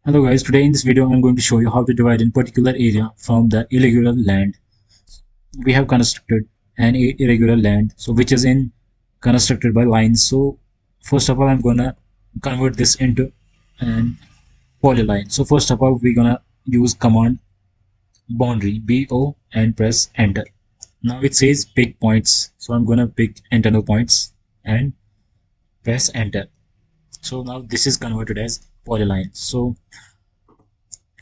Hello guys, today in this video I'm going to show you how to divide in particular area from the irregular land. We have constructed an irregular land which is in constructed by lines. So first of all I'm gonna convert this into an polyline. So first of all we're gonna use command boundary BO and press enter. Now it says pick points, so I'm gonna pick internal points and press enter. So now this is converted as polyline. So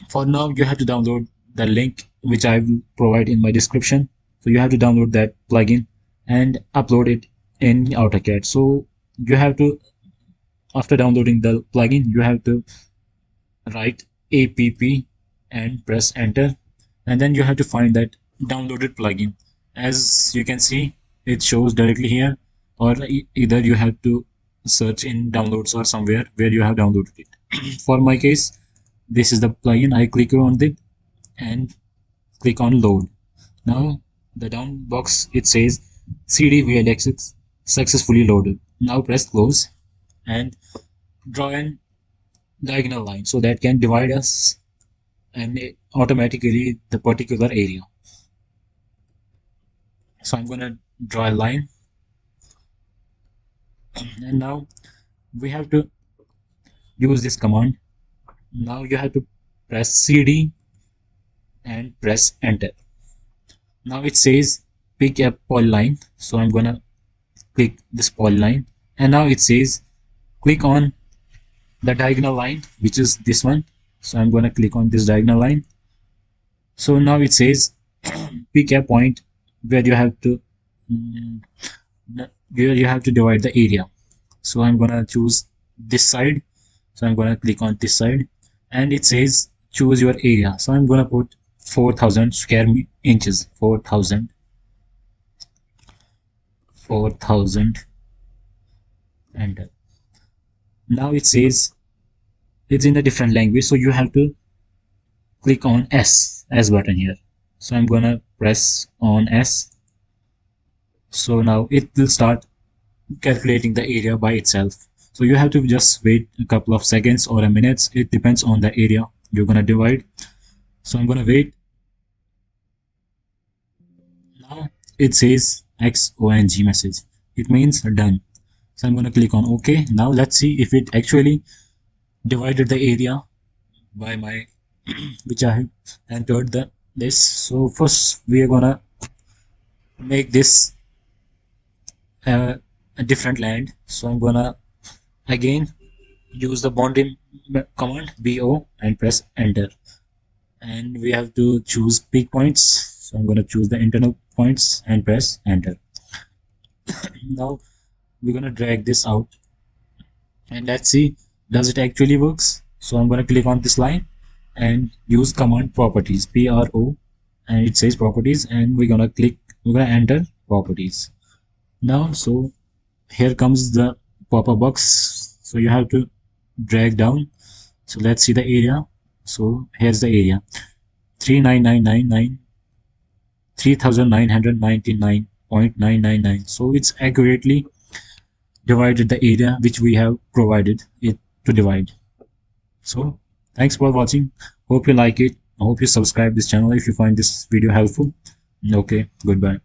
for now you have to download the link which I will provide in my description. So you have to download that plugin and upload it in AutoCAD. So you have to, after downloading the plugin, you have to write app and press enter, and then you have to find that downloaded plugin. As you can see, it shows directly here, or either you have to search in downloads or somewhere where you have downloaded it. For my case, this is the plugin. I click on it and click on load. Now the down box it says CD VLX successfully loaded. Now press close and draw an diagonal line so that can divide us and automatically the particular area. So I'm gonna draw a line, and now we have to use this command. Now you have to press CD and press enter. Now it says pick a polyline, so I'm gonna click this polyline, and now it says click on the diagonal line, which is this one. So I'm gonna click on this diagonal line. So now it says pick a point where you have to divide the area. So I'm gonna choose this side. So I'm gonna click on this side, and it says choose your area. So I'm gonna put 4,000 square inches. 4,000 enter. Now it says it's in a different language, so you have to click on S button here. So I'm gonna press on S. So now it will start calculating the area by itself. So you have to just wait a couple of seconds or a minute. It depends on the area you're gonna divide. So I'm gonna wait. Now it says XONG message. It means done. So I'm gonna click on OK. Now let's see if it actually divided the area by my which I have entered this. So first we are gonna make this a different land. So I'm gonna again use the boundary command BO and press enter, and we have to choose peak points. So I'm gonna choose the internal points and press enter. Now we're gonna drag this out and let's see does it actually works. So I'm gonna click on this line and use command properties PRO, and it says properties, and we're gonna enter properties. Now so here comes the pop-up box, so you have to drag down. So let's see the area. So here's the area, 3999.999. So it's accurately divided the area which we have provided it to divide. So thanks for watching. Hope you like it. I hope you subscribe this channel if you find this video helpful. Okay, goodbye.